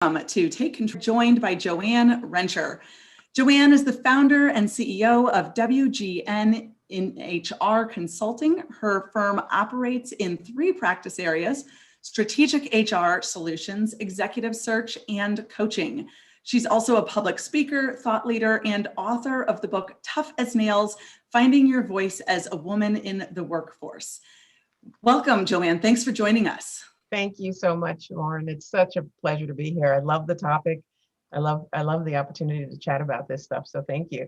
To Take Control, joined by Joanne Rencher. Joanne is the founder and CEO of WGNinHR Consulting. Her firm operates in three practice areas: strategic HR solutions, executive search, and coaching. She's also a public speaker, thought leader, and author of the book Tough as Nails: Finding Your Voice as a Woman in the Workforce. Welcome, Joanne. Thanks for joining us. Thank you so much, Lauren. It's such a pleasure to be here. I love the topic. I love the opportunity to chat about this stuff. So thank you.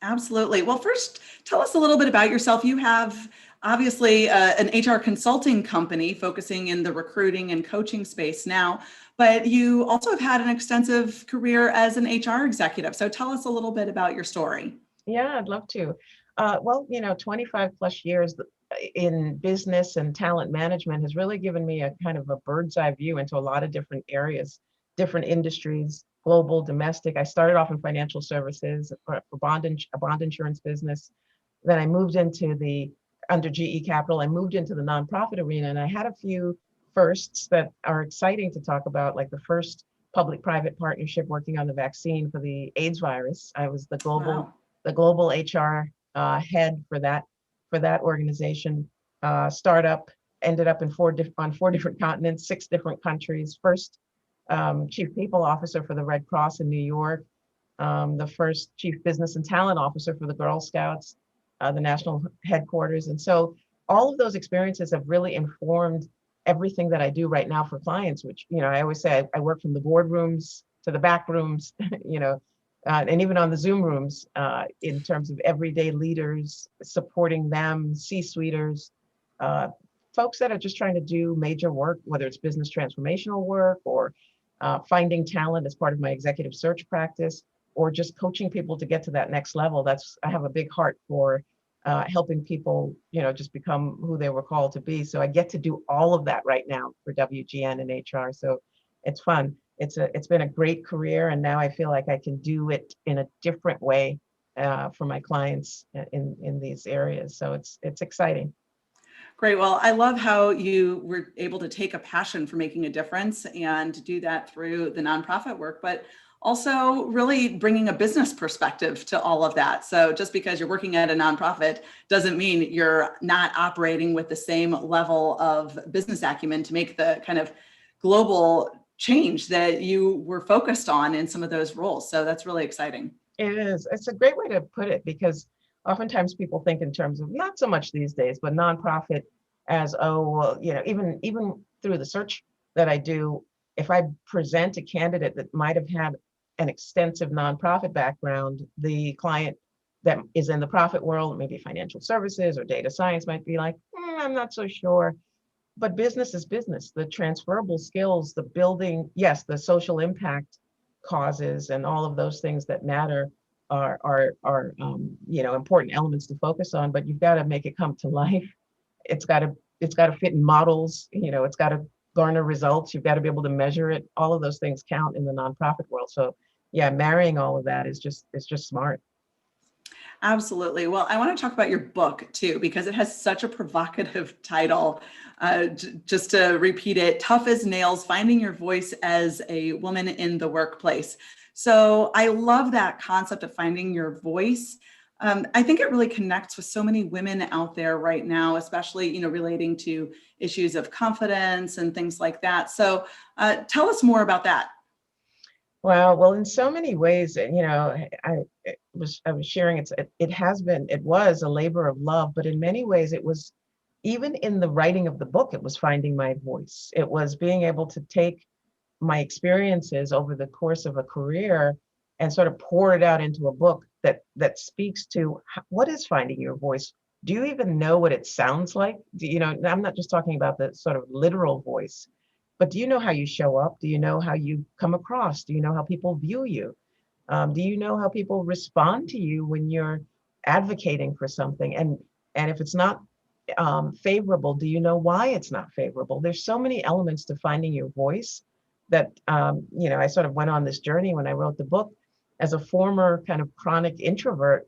Absolutely. Well, first, tell us a little bit about yourself. You have obviously an HR consulting company focusing in the recruiting and coaching space now, but you also have had an extensive career as an HR executive. So tell us a little bit about your story. Yeah, I'd love to. 25 plus years in business and talent management has really given me a kind of a bird's eye view into a lot of different areas, different industries, global, domestic. I started off in financial services for a bond insurance business. Then I moved under GE Capital, I moved into the nonprofit arena, and I had a few firsts that are exciting to talk about, like the first public-private partnership working on the vaccine for the AIDS virus. I was the global HR head for that organization. Startup, ended up on four different continents, 6 different countries. First chief people officer for the Red Cross in New York, the first chief business and talent officer for the Girl Scouts, the national headquarters. And so all of those experiences have really informed everything that I do right now for clients, which, I always say I work from the boardrooms to the back rooms, and even on the Zoom rooms, in terms of everyday leaders, supporting them, C-suiters, folks that are just trying to do major work, whether it's business transformational work or finding talent as part of my executive search practice, or just coaching people to get to that next level. I have a big heart for helping people, just become who they were called to be. So I get to do all of that right now for WGN and HR. So it's fun. It's been a great career, and now I feel like I can do it in a different way for my clients in these areas. So it's exciting. Great. Well, I love how you were able to take a passion for making a difference and do that through the nonprofit work, but also really bringing a business perspective to all of that. So just because you're working at a nonprofit doesn't mean you're not operating with the same level of business acumen to make the kind of global change that you were focused on in some of those roles. So that's really exciting. It is. It's a great way to put it, because oftentimes people think in terms of, not so much these days, but nonprofit as, even through the search that I do, if I present a candidate that might have had an extensive nonprofit background, the client that is in the profit world, maybe financial services or data science, might be like, I'm not so sure. But business is business. The transferable skills, the building, yes, the social impact causes and all of those things that matter are important elements to focus on. But you've got to make it come to life. It's got to fit in models. It's got to garner results. You've got to be able to measure it. All of those things count in the nonprofit world. So yeah, marrying all of that is just smart. Absolutely. Well, I want to talk about your book too, because it has such a provocative title. Just to repeat it, Tough as Nails: Finding Your Voice as a Woman in the Workplace. So I love that concept of finding your voice. I think it really connects with so many women out there right now, especially, relating to issues of confidence and things like that. So tell us more about that. Well, in so many ways, I was sharing, it was a labor of love, but in many ways it was, even in the writing of the book, it was finding my voice. It was being able to take my experiences over the course of a career and sort of pour it out into a book that speaks to what is finding your voice. Do you even know what it sounds like? I'm not just talking about the sort of literal voice, but do you know how you show up? Do you know how you come across? Do you know how people view you? Do you know how people respond to you when you're advocating for something? And if it's not favorable, do you know why it's not favorable? There's so many elements to finding your voice that, I sort of went on this journey when I wrote the book. As a former kind of chronic introvert,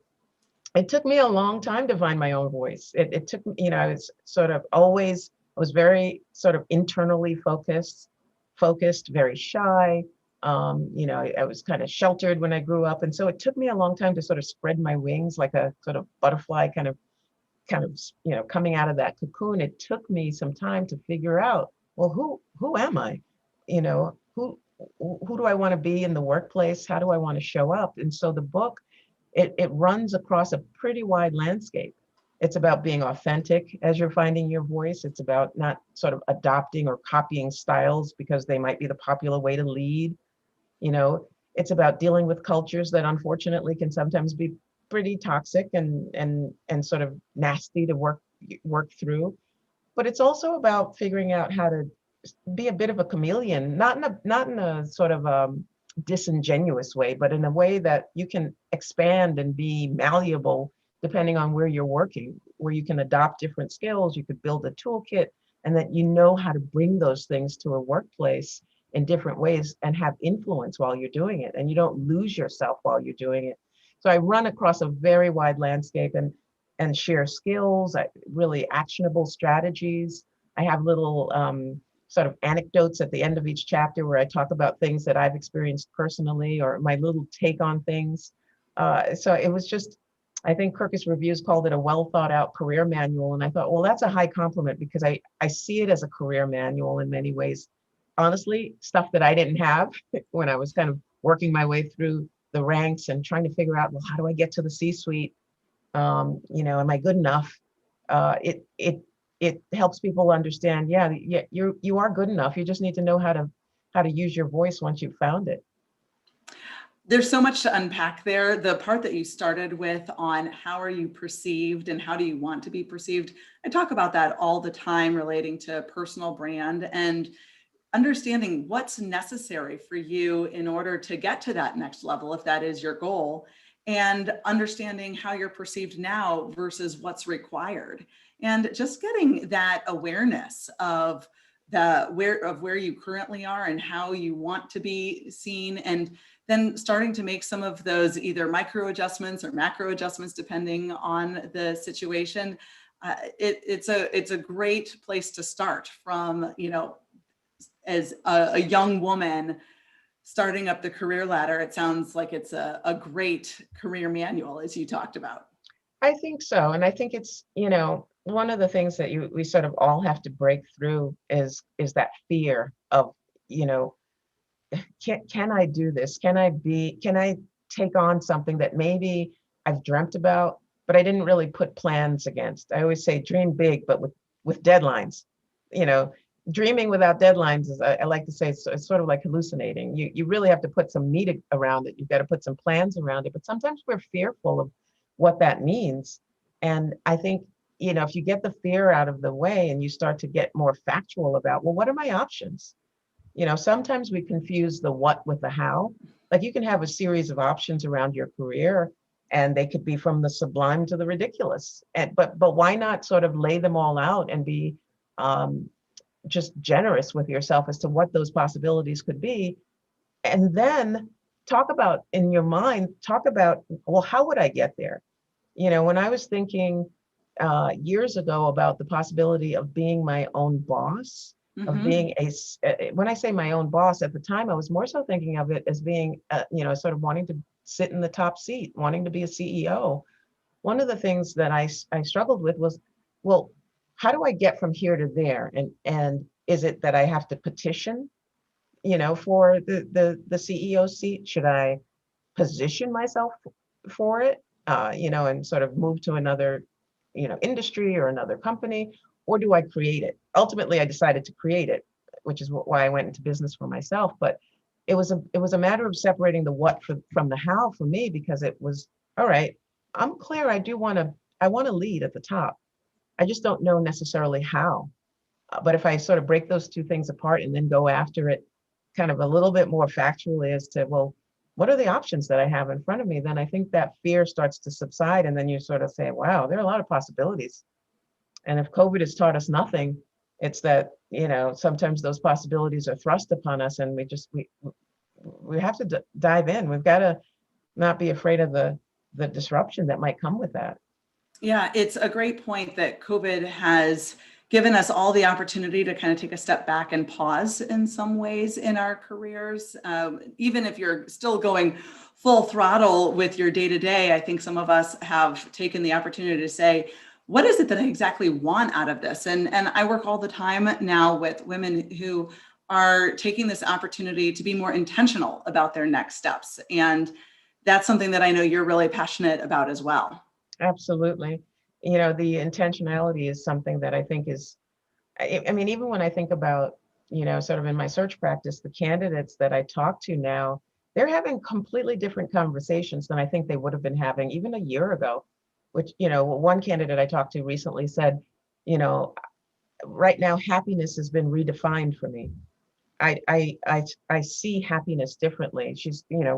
it took me a long time to find my own voice. It took, I was sort of always, I was very sort of internally focused, very shy, I was kind of sheltered when I grew up. And so it took me a long time to sort of spread my wings like a sort of butterfly kind of coming out of that cocoon. It took me some time to figure out, well, who am I? Who do I want to be in the workplace? How do I want to show up? And so the book, it runs across a pretty wide landscape. It's about being authentic as you're finding your voice. It's about not sort of adopting or copying styles because they might be the popular way to lead. You know, it's about dealing with cultures that unfortunately can sometimes be pretty toxic and sort of nasty to work through. But it's also about figuring out how to be a bit of a chameleon, not in a sort of disingenuous way, but in a way that you can expand and be malleable depending on where you're working, where you can adopt different skills, you could build a toolkit, and that you know how to bring those things to a workplace in different ways and have influence while you're doing it, and you don't lose yourself while you're doing it. So I run across a very wide landscape and share skills, really actionable strategies. I have little sort of anecdotes at the end of each chapter where I talk about things that I've experienced personally or my little take on things. So it was just, I think Kirkus Reviews called it a well thought out career manual. And I thought, well, that's a high compliment because I see it as a career manual in many ways. Honestly, stuff that I didn't have when I was kind of working my way through the ranks and trying to figure out, well, how do I get to the C-suite? Am I good enough? It helps people understand, yeah, you are good enough. You just need to know how to use your voice once you've found it. There's so much to unpack there. The part that you started with on how are you perceived and how do you want to be perceived, I talk about that all the time relating to personal brand and understanding what's necessary for you in order to get to that next level, if that is your goal, and understanding how you're perceived now versus what's required. And just getting that awareness of where you currently are and how you want to be seen, and then starting to make some of those either micro adjustments or macro adjustments depending on the situation. It's a great place to start from, as a young woman starting up the career ladder. It sounds like it's a great career manual, as you talked about. I think so. And I think it's, one of the things that we sort of all have to break through is that fear of, can I do this? Can I take on something that maybe I've dreamt about, but I didn't really put plans against? I always say dream big, but with deadlines. Dreaming without deadlines is, I like to say, it's sort of like hallucinating. You really have to put some meat around it. You've got to put some plans around it. But sometimes we're fearful of what that means. And I think, if you get the fear out of the way and you start to get more factual about, well, what are my options? Sometimes we confuse the what with the how. Like you can have a series of options around your career and they could be from the sublime to the ridiculous. But why not sort of lay them all out and be just generous with yourself as to what those possibilities could be, and then talk about in your mind, well, how would I get there? When I was thinking years ago about the possibility of being my own boss, of being when I say my own boss, at the time I was more so thinking of it as being sort of wanting to sit in the top seat, wanting to be a CEO. One of the things that I struggled with was, well, how do I get from here to there? And is it that I have to petition, for the CEO seat? Should I position myself for it, and sort of move to another, industry or another company, or do I create it? Ultimately, I decided to create it, which is why I went into business for myself. But it was a matter of separating the what from the how for me, because it was, all right, I'm clear. I want to lead at the top. I just don't know necessarily how. But if I sort of break those two things apart and then go after it kind of a little bit more factually as to, well, what are the options that I have in front of me? Then I think that fear starts to subside. And then you sort of say, wow, there are a lot of possibilities. And if COVID has taught us nothing, it's that, sometimes those possibilities are thrust upon us and we have to dive in. We've got to not be afraid of the disruption that might come with that. Yeah, it's a great point that COVID has given us all the opportunity to kind of take a step back and pause in some ways in our careers. Even if you're still going full throttle with your day-to-day, I think some of us have taken the opportunity to say, what is it that I exactly want out of this? And I work all the time now with women who are taking this opportunity to be more intentional about their next steps. And that's something that I know you're really passionate about as well. Absolutely. You know, the intentionality is something that I think is, I mean, even when I think about, you know, sort of in my search practice, the candidates that I talk to now, they're having completely different conversations than I think they would have been having even a year ago, which, you know, one candidate I talked to recently said, you know, right now happiness has been redefined for me. I see happiness differently. She's, you know,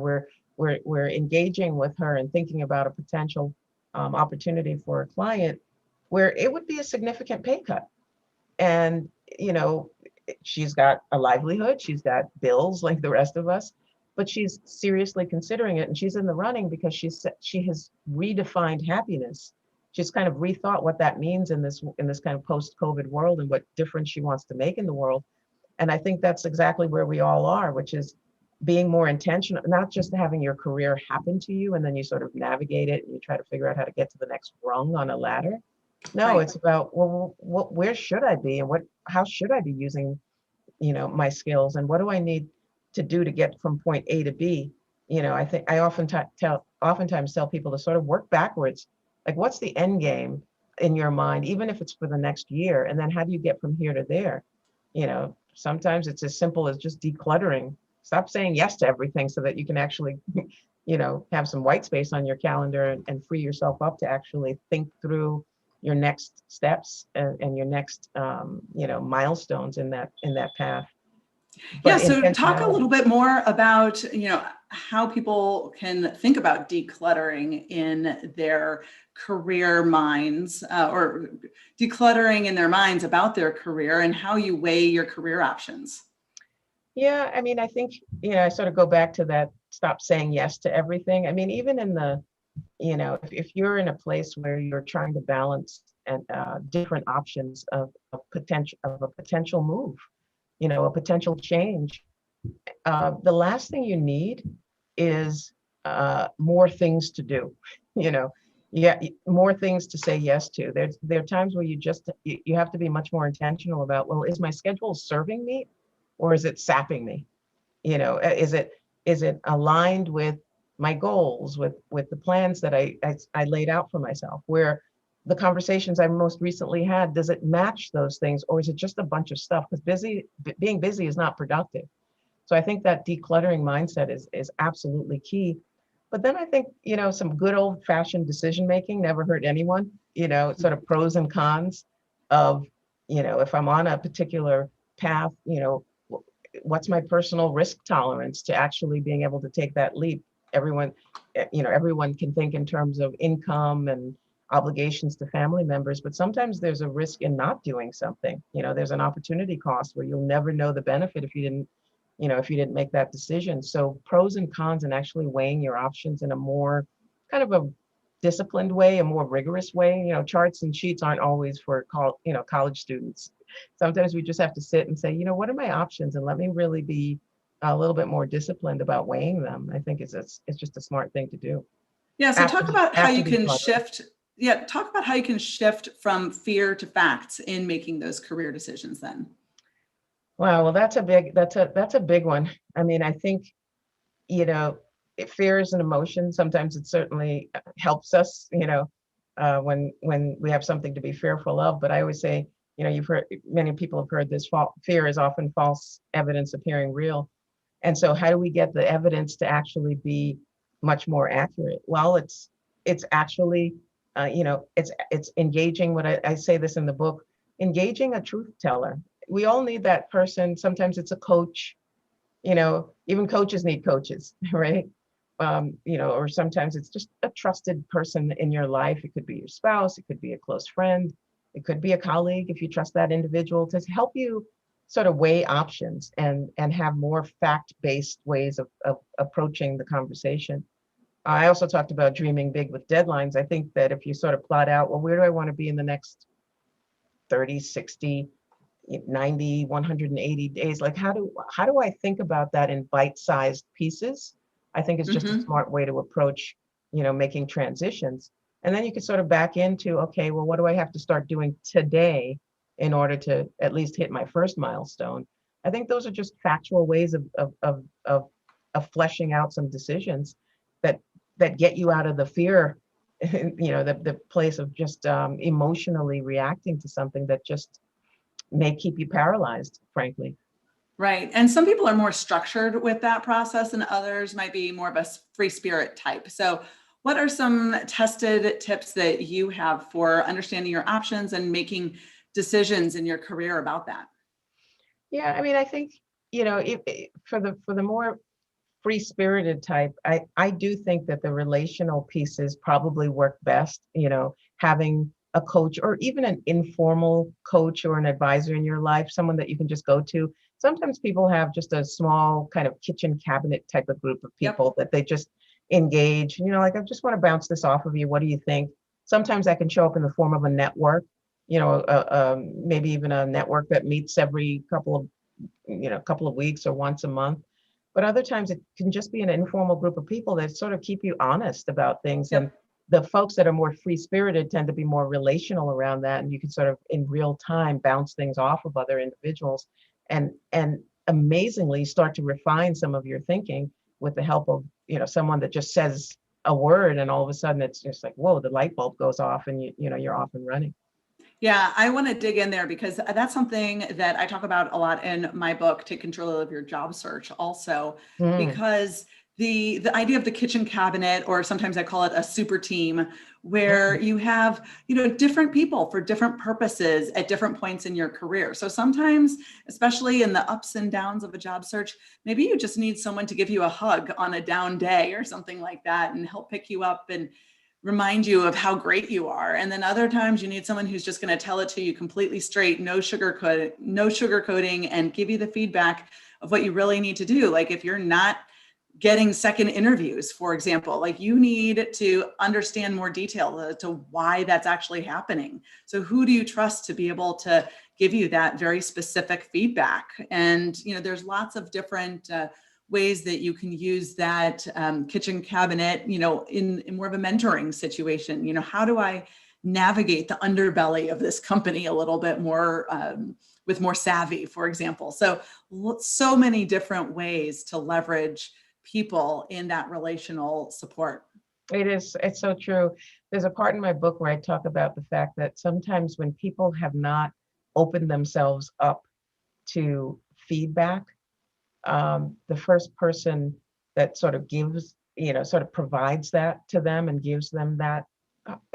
we're engaging with her and thinking about a potential opportunity for a client where it would be a significant pay cut. And, you know, she's got a livelihood, she's got bills like the rest of us, but she's seriously considering it. And she's in the running because she has redefined happiness. She's kind of rethought what that means in this kind of post-COVID world and what difference she wants to make in the world. And I think that's exactly where we all are, which is being more intentional, not just having your career happen to you and then you sort of navigate it and you try to figure out how to get to the next rung on a ladder. No, Right. it's about, well, where should I be and how should I be using, you know, my skills and what do I need to do to get from point A to B? You know, I think I oftentimes tell people to sort of work backwards. Like, what's the end game in your mind, even if it's for the next year? And then how do you get from here to there? You know, sometimes it's as simple as just decluttering. Stop saying yes to everything so that you can actually, you know, have some white space on your calendar and free yourself up to actually think through your next steps and your next, you know, milestones in that path. Yeah, But so talk a intentionality. little bit more about, how people can think about decluttering in their career minds, or decluttering in their minds about their career and how you weigh your career options. Yeah, I mean, I think, you know, I sort of go back to that, stop saying yes to everything. I mean, even in the, you know, if you're in a place where you're trying to balance and different options of a potential move, you know, a potential change, the last thing you need is more things to do. You know, yeah, more things to say yes to. There are times where you have to be much more intentional about, well, is my schedule serving me, or is it sapping me? You know, is it aligned with my goals, with the plans that I laid out for myself? Where the conversations I most recently had, does it match those things, or is it just a bunch of stuff? Because being busy is not productive. So I think that decluttering mindset is absolutely key. But then I think, you know, some good old fashioned decision making never hurt anyone, you know, sort of pros and cons of, you know, if I'm on a particular path, you know, what's my personal risk tolerance to actually being able to take that leap? Everyone, you know, everyone can think in terms of income and obligations to family members, but sometimes there's a risk in not doing something. You know, there's an opportunity cost where you'll never know the benefit if you didn't, you know, if you didn't make that decision. So pros and cons and actually weighing your options in a more kind of a disciplined way, a more rigorous way. You know, charts and sheets aren't always for college students. Sometimes we just have to sit and say, you know, what are my options? And let me really be a little bit more disciplined about weighing them. I think it's just a smart thing to do Yeah, so after talk about how after you can decluttering. shift. Yeah, talk about how you can shift from fear to facts in making those career decisions then. Wow, well, that's a big one. I mean, I think, you know, fear is an emotion. Sometimes it certainly helps us, you know, when we have something to be fearful of. But I always say, you know, you've heard, many people have heard this, fear is often false evidence appearing real. And so how do we get the evidence to actually be much more accurate? Well, it's actually, you know, it's engaging. What I say this in the book, engaging a truth teller. We all need that person. Sometimes it's a coach, you know, even coaches need coaches, right? You know, or sometimes it's just a trusted person in your life. It could be your spouse, it could be a close friend, it could be a colleague if you trust that individual to help you sort of weigh options and have more fact-based ways of approaching the conversation. I also talked about dreaming big with deadlines. I think that if you sort of plot out, well, where do I want to be in the next 30, 60, 90, 180 days. Like how do I think about that in bite-sized pieces? I think it's just a Hmm. smart way to approach, making transitions. And then you could sort of back into, okay, well, what do I have to start doing today in order to at least hit my first milestone? I think those are just factual ways of fleshing out some decisions that get you out of the fear, the place of just emotionally reacting to something that just may keep you paralyzed, frankly. Right. And some people are more structured with that process, and others might be more of a free spirit type. So, what are some tested tips that you have for understanding your options and making decisions in your career about that? Yeah, I mean, I think, for the more free-spirited type, I do think that the relational pieces probably work best, having a coach or even an informal coach or an advisor in your life, someone that you can just go to. Sometimes people have just a small kind of kitchen cabinet type of group of Yep. people that they just engage, like, I just want to bounce this off of you. What do you think? Sometimes that can show up in the form of a network, maybe even a network that meets every couple of weeks or once a month. But other times it can just be an informal group of people that sort of keep you honest about things. And Yep. the folks that are more free spirited tend to be more relational around that. And you can sort of in real time bounce things off of other individuals and amazingly start to refine some of your thinking with the help of, someone that just says a word and all of a sudden it's just like, whoa, the light bulb goes off and you're off and running. Yeah, I want to dig in there because that's something that I talk about a lot in my book, Take Control of Your Job Search, also, Mm, because the idea of the kitchen cabinet, or sometimes I call it a super team, where mm, you have, different people for different purposes at different points in your career. So sometimes, especially in the ups and downs of a job search, maybe you just need someone to give you a hug on a down day or something like that and help pick you up and remind you of how great you are. And then other times you need someone who's just going to tell it to you completely straight, no sugarcoating, and give you the feedback of what you really need to do. Like if you're not getting second interviews, for example, like you need to understand more detail as to why that's actually happening. So who do you trust to be able to give you that very specific feedback? And, there's lots of different ways that you can use that kitchen cabinet, in more of a mentoring situation. How do I navigate the underbelly of this company a little bit more with more savvy, for example? So many different ways to leverage people in that relational support. it's so true. There's a part in my book where I talk about the fact that sometimes when people have not opened themselves up to feedback, the first person that sort of gives, sort of provides that to them and gives them that,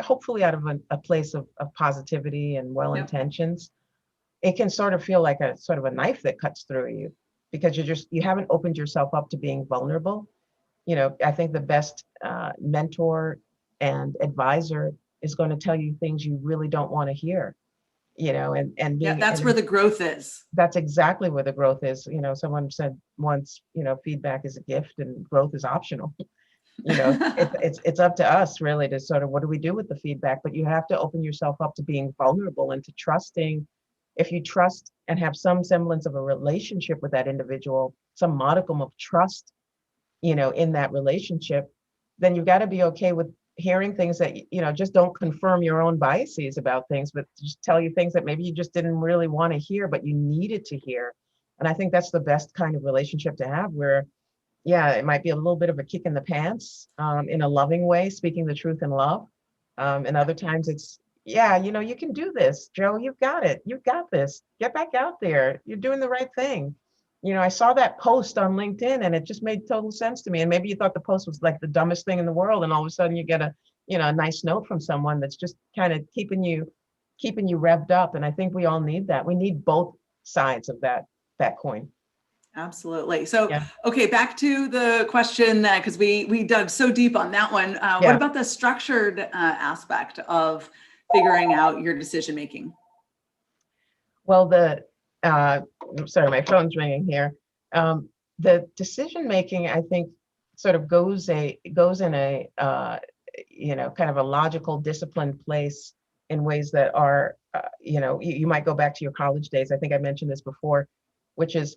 hopefully out of a place of positivity and well Yep. intentions, it can sort of feel like a sort of a knife that cuts through you because you haven't opened yourself up to being vulnerable. I think the best mentor and advisor is going to tell you things you really don't want to hear, and Yeah, being that's where and the growth is. that's exactly where the growth is. Someone said once, feedback is a gift and growth is optional. It's up to us really to sort of what do we do with the feedback, but you have to open yourself up to being vulnerable and to trusting. If you trust and have some semblance of a relationship with that individual, some modicum of trust, in that relationship, then you've got to be okay with hearing things that, just don't confirm your own biases about things, but just tell you things that maybe you just didn't really want to hear, but you needed to hear. And I think that's the best kind of relationship to have where, yeah, it might be a little bit of a kick in the pants, in a loving way, speaking the truth in love. And other times it's, yeah, you can do this, Joe, you've got it. You've got this. Get back out there. You're doing the right thing. I saw that post on LinkedIn and it just made total sense to me. And maybe you thought the post was like the dumbest thing in the world. And all of a sudden you get a nice note from someone that's just kind of keeping you revved up. And I think we all need that. We need both sides of that coin. Absolutely. So, Yeah. okay, back to the question that because we dug so deep on that one. What Yeah. about the structured aspect of figuring out your decision making? Well, uh, I'm sorry, my phone's ringing here. The decision making, I think, sort of goes in a kind of a logical, disciplined place in ways that are, you might go back to your college days. I think I mentioned this before, which is,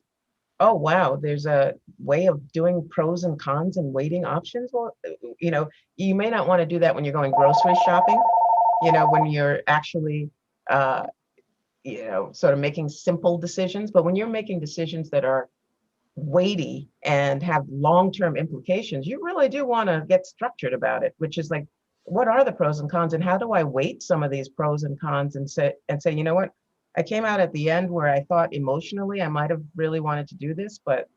oh, wow, there's a way of doing pros and cons and weighting options. Well, you may not want to do that when you're going grocery shopping, when you're actually, uh, sort of making simple decisions. But when you're making decisions that are weighty and have long-term implications, you really do want to get structured about it, which is like, what are the pros and cons, and how do I weight some of these pros and cons and say, you know what, I came out at the end where I thought emotionally I might have really wanted to do this, but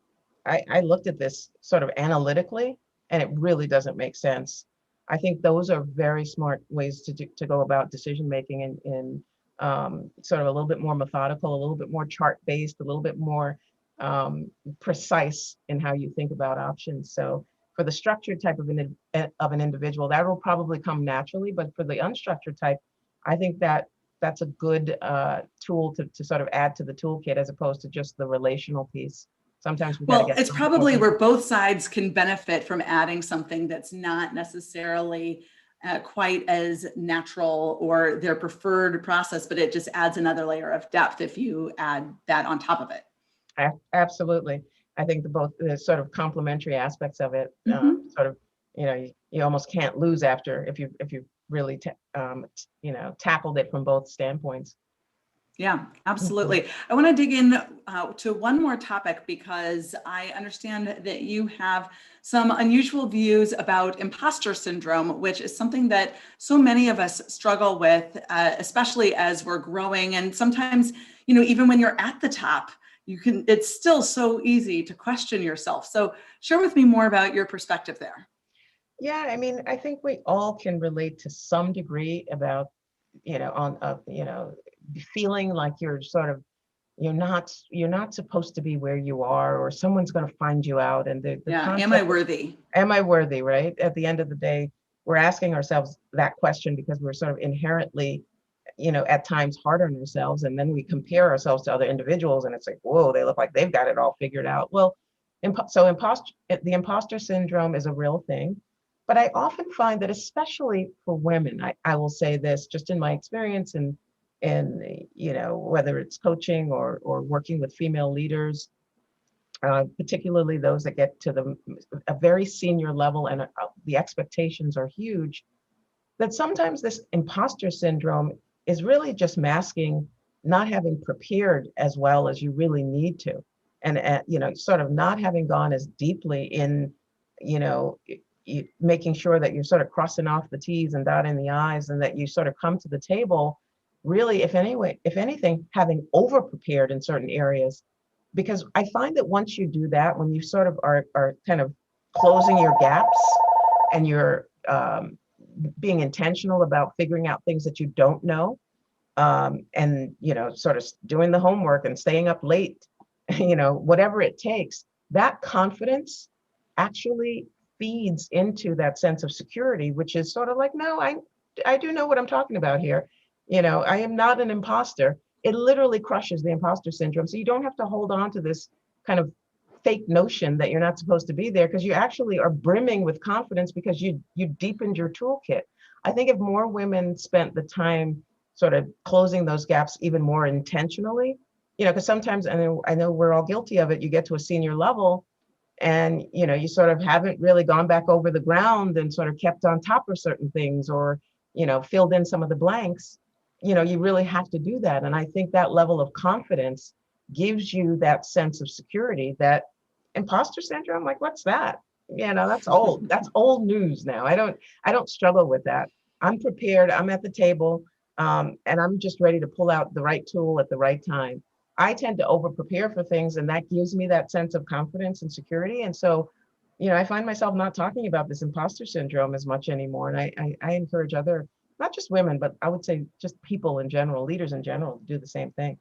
I looked at this sort of analytically, and it really doesn't make sense. I think those are very smart ways to go about decision making, and sort of a little bit more methodical, a little bit more chart based, a little bit more precise in how you think about options. So for the structured type of an individual, that will probably come naturally. But for the unstructured type, I think that's a good tool to sort of add to the toolkit, as opposed to just the relational piece. Sometimes we got to Well, get it's probably where both sides can benefit from adding something that's not necessarily quite as natural or their preferred process, but it just adds another layer of depth if you add that on top of it. Absolutely. I think the sort of complementary aspects of it, sort of, you almost can't lose after if you really tackled it from both standpoints. Yeah, absolutely. I want to dig in to one more topic, because I understand that you have some unusual views about imposter syndrome, which is something that so many of us struggle with, especially as we're growing. And sometimes, even when you're at the top, it's still so easy to question yourself. So share with me more about your perspective there. Yeah, I mean, I think we all can relate to some degree about, feeling like you're not supposed to be where you are, or someone's going to find you out. And the Yeah, am I concept, worthy? am I worthy, right? At the end of the day, we're asking ourselves that question because we're sort of inherently, at times hard on ourselves. And then we compare ourselves to other individuals, and it's like, whoa, they look like they've got it all figured out. Well, the imposter syndrome is a real thing. But I often find that, especially for women, I will say this just in my experience, and whether it's coaching or working with female leaders, particularly those that get to a very senior level, and the expectations are huge, that sometimes this imposter syndrome is really just masking not having prepared as well as you really need to, and sort of not having gone as deeply in, you know making sure that you're sort of crossing off the T's and dotting the I's, and that you sort of come to the table really, if anything, having over prepared in certain areas. Because I find that once you do that, when you sort of are kind of closing your gaps, and you're being intentional about figuring out things that you don't know, and sort of doing the homework and staying up late, whatever it takes, that confidence actually feeds into that sense of security, which is sort of like, no, I do know what I'm talking about here. I am not an imposter. It literally crushes the imposter syndrome. So you don't have to hold on to this kind of fake notion that you're not supposed to be there, because you actually are brimming with confidence because you deepened your toolkit. I think if more women spent the time sort of closing those gaps even more intentionally, because sometimes, I know we're all guilty of it, you get to a senior level, and you sort of haven't really gone back over the ground and sort of kept on top of certain things, or filled in some of the blanks. You really have to do that. And I think that level of confidence gives you that sense of security. That imposter syndrome, like, what's that? That's old news now. I don't struggle with that. I'm prepared, I'm at the table, and I'm just ready to pull out the right tool at the right time. I tend to over prepare for things, and that gives me that sense of confidence and security. And so, I find myself not talking about this imposter syndrome as much anymore. And I encourage other, not just women, but I would say just people in general, leaders in general, to do the same thing.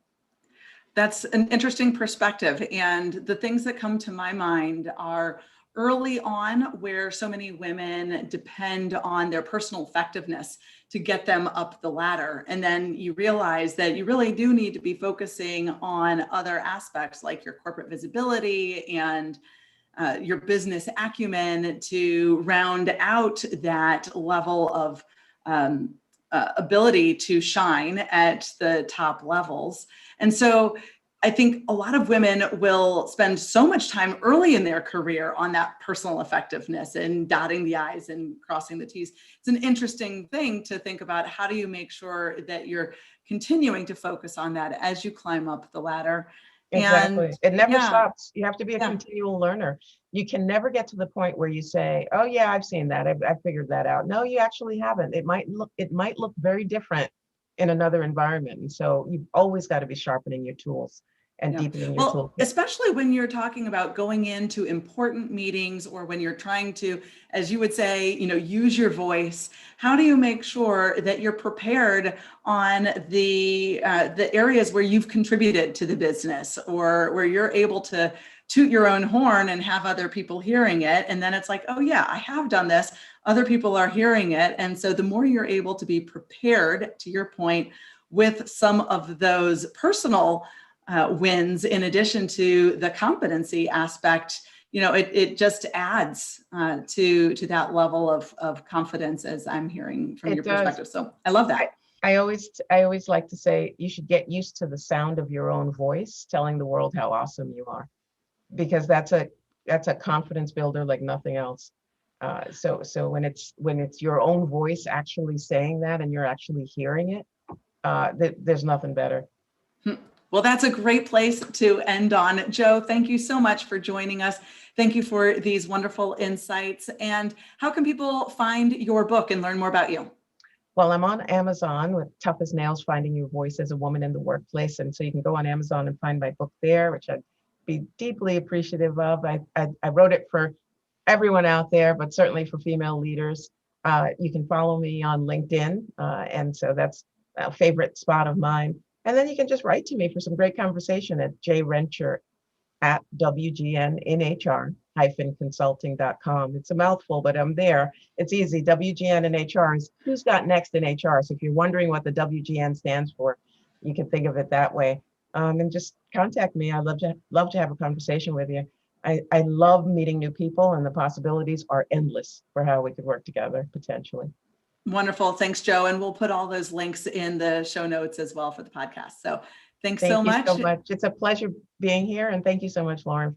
That's an interesting perspective. And the things that come to my mind are early on, where so many women depend on their personal effectiveness to get them up the ladder. And then you realize that you really do need to be focusing on other aspects, like your corporate visibility and your business acumen, to round out that level of ability to shine at the top levels. And so I think a lot of women will spend so much time early in their career on that personal effectiveness and dotting the I's and crossing the T's. It's an interesting thing to think about. How do you make sure that you're continuing to focus on that as you climb up the ladder? Exactly. And It never yeah, stops. You have to be a yeah. continual learner. You can never get to the point where you say, "Oh yeah, I've seen that. I've figured that out." No, you actually haven't. It might look very different in another environment. And so you've always got to be sharpening your tools and Yeah. deepening your Well, toolkit. especially when you're talking about going into important meetings or when you're trying to, as you would say, use your voice. How do you make sure that you're prepared on the areas where you've contributed to the business or where you're able to toot your own horn and have other people hearing it? And then it's like, oh yeah, I have done this. Other people are hearing it. And so the more you're able to be prepared, to your point, with some of those personal wins in addition to the competency aspect, it just adds to that level of confidence, as I'm hearing from It your does. perspective. So I love I, that. I always like to say you should get used to the sound of your own voice telling the world how awesome you are, because that's a confidence builder like nothing else. So when it's your own voice actually saying that and you're actually hearing it, there's nothing better. Well, that's a great place to end on. Joe, thank you so much for joining us. Thank you for these wonderful insights. And how can people find your book and learn more about you? Well, I'm on Amazon with Tough as Nails, Finding Your Voice as a Woman in the Workplace. And so you can go on Amazon and find my book there, which I'd be deeply appreciative of. I wrote it for everyone out there, but certainly for female leaders. You can follow me on LinkedIn. And so that's a favorite spot of mine. And then you can just write to me for some great conversation at jrencher at WGNinHR-consulting.com. It's a mouthful, but I'm there. It's easy. WGNinHR is who's got next in HR. So if you're wondering what the WGN stands for, you can think of it that way. And just contact me. I'd love to have a conversation with you. I love meeting new people, and the possibilities are endless for how we could work together potentially. Wonderful. Thanks, Joe. And we'll put all those links in the show notes as well for the podcast. So thanks so Thank you much. so much. It's a pleasure being here. And thank you so much, Lauren, for